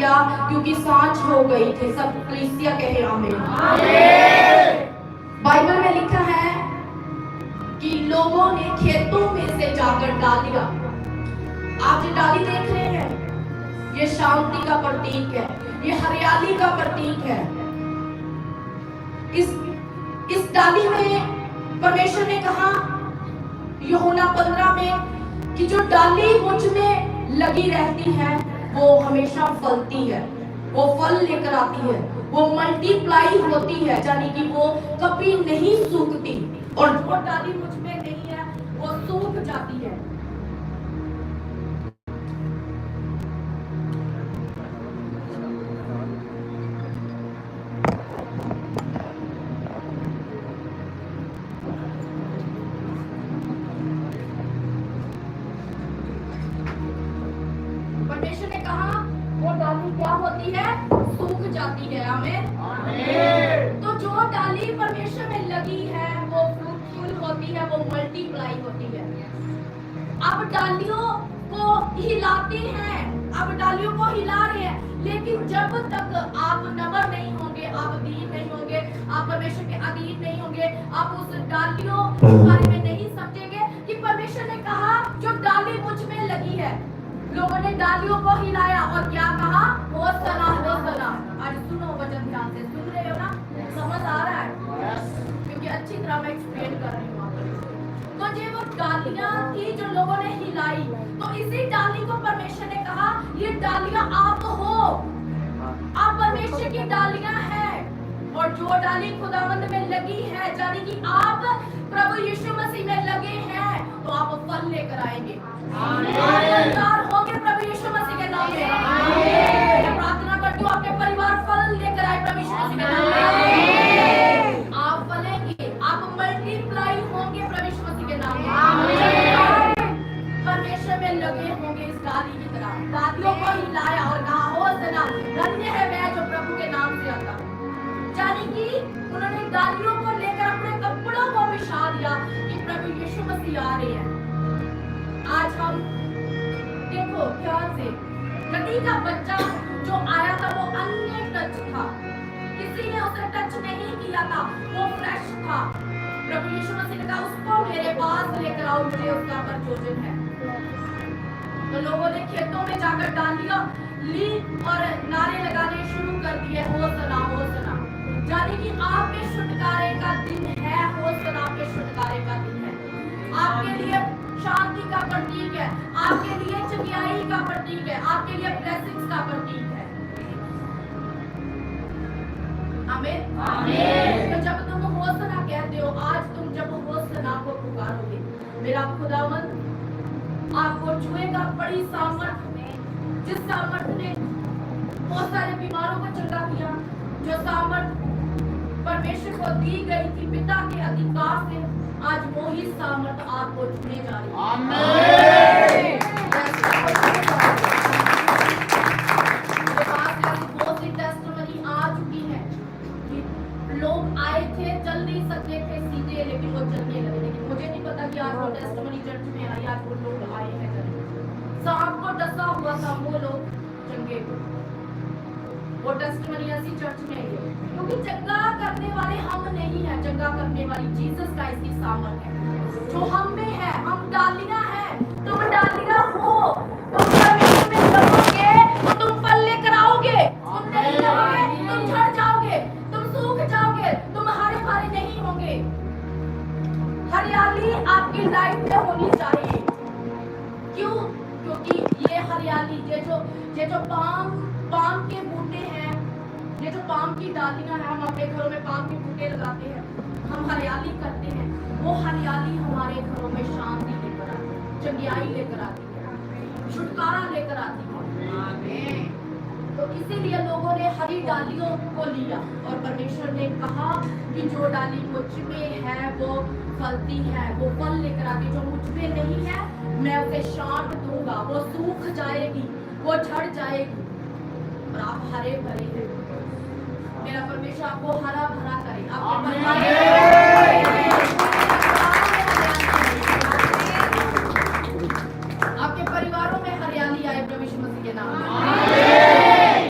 क्योंकि सांझ हो गई थी। सब कलीसिया कहे आमीन। बाइबल में लिखा है कि लोगों ने खेतों में से जाकर डालियां, आप जो डाली देख रहे हैं, ये शांति का प्रतीक है, ये हरियाली का प्रतीक है। इस डाली में परमेश्वर ने कहा यूहन्ना 15 में कि जो डाली मुझ में लगी रहती है वो हमेशा फलती है, वो फल लेकर आती है, वो मल्टीप्लाई होती है, यानी कि वो कभी नहीं सूखती। और जो डाली मुझ में नहीं है वो सूख जाती है। परमेश्वर ने कहा वो डाली क्या होती है, सूख जाती है। आमीन। तो जो डाली परमेश्वर में लगी है वो फ्रूटफुल होती है, वो मल्टीप्लाई होती है। अब डालियों को हिलाते हैं, अब डालियों को हिला रहे हैं, लेकिन जब तक आप नवर नहीं होंगे, आप अधीन नहीं होंगे, आप परमेश्वर के अधीन नहीं होंगे, आप उस डालियों के बारे में नहीं समझेंगे कि परमेश्वर ने कहा जो डाली मुझ में लगी है। लोगों ने डालियों को हिलाया और क्या कहा, होसना होसना। आज सुनो वचन ध्यान से, सुन रहे हो ना, समझ आ रहा है? क्योंकि अच्छी तरह मैं एक्सप्लेन कर रही हूँ। तो ये वो डालियां थी जो लोगों ने हिलाई, तो इसी डाली को परमेश्वर ने कहा ये डालियां आप हो, आप परमेश्वर की डालियां हैं। और जो डाली खुदावंद में लगी है, यानी कि आप प्रभु यीशु मसीह में लगे हैं, तो आप फल लेकर आएंगे। फलदार होंगे प्रभु यीशु मसीह के नाम में। मैं प्रार्थना करती हूँ आपके परिवार फल लेकर आए प्रभु यीशु मसीह के नाम में। आप फलेंगे, आप मल्टीप्लाई होंगे प्रभु यीशु मसीह के नाम में। परमेश्वर में लगे होंगे इस डाली की तरह। डालियों को हिलाया और कहा होसना, धन्य है मैं जो प्रभु के नाम से आता। यानी कि उन्होंने डालियों को लेकर अपने कपड़ों को बिछा दिया कि प्रभु यीशु मसीह आ रहे हैं। आज हम देखो ध्यान से, नदी का बच्चा जो आया था वो अन्य टच था, किसी ने उसे टच नहीं किया था, वो फ्रेश था। प्रभु यीशु मसीह ने कहा उसको मेरे पास लेकर आओ, मुझे उसका प्रयोजन है। तो लोगों ने खेतों में जाकर डालियां ली और नारे लगाने शुरू कर दिए, होसना होसना। यानी कि आपके छुटकारे का दिन है, होसना आपके छुटकारे का दिन है, आपके लिए शांति का प्रतीक है, आपके लिए चंगाई का प्रतीक है, आपके लिए ब्लेसिंग्स का प्रतीक है। आमीन। आमीन। तो जब तुम होसना कहते हो, आज तुम जब होसना को पुकारोगे, मेरा खुदावंद आपको छुएगा बड़ी सामर्थ में, जिस सामर्थ ने बहुत सारे बीमारों को चंगा किया, जो सामर्थ परमेश्वर को दी गई थी पिता के अधिकार से, आज वो ही सामर्थ आपको छूने जा रही है। आमीन। बहुत सी टेस्टिमनी आ चुकी है कि लोग आए थे, चल नहीं सकते थे सीधे, लेकिन वो चलने लगे। लेकिन मुझे नहीं पता कि आज वो टेस्टिमनी चर्च में आई, आज वो लोग आए हैं चलने। सांप को डसा हुआ था वो लोग चंगे, वो टेस्टिमनी ऐसी चर्च में है, क्योंकि चंगा करने वाले हम नहीं है, चंगा करने वाली जीसस क्राइस्ट की सामर्थ है जो हम में है। हम डालियां हैं, तुम डालियां हो, तुम परमेश्वर में लगोगे तो तुम फल लेकर आओगे। तुम नहीं लगोगे तुम झड़ जाओगे, तुम सूख जाओगे, तुम हरे भरे नहीं होंगे। हरियाली आपकी लाइफ में होनी चाहिए। क्यों? क्योंकि ये हरियाली, ये जो पाम के बूटे हैं, ये जो पाम की डालियां हैं, हम अपने घरों में पाम के बूटे लगाते हैं, हम हरियाली करते हैं, वो हरियाली हमारे घरों में शांति लेकर आती है, चंगाई लेकर आती है, छुटकारा लेकर आती है। तो इसीलिए लोगों ने हरी डालियों को लिया और परमेश्वर ने कहा कि जो डाली मुझ में है वो फलती है, वो फल लेकर आती। जो मुझ में नहीं है मैं उसे शांत दूंगा, वो सूख जाएगी, वो झड़ जाएगी, और आप हरे भरे हैं। मेरा परमेश्वर आपको हरा भरा करे, आपके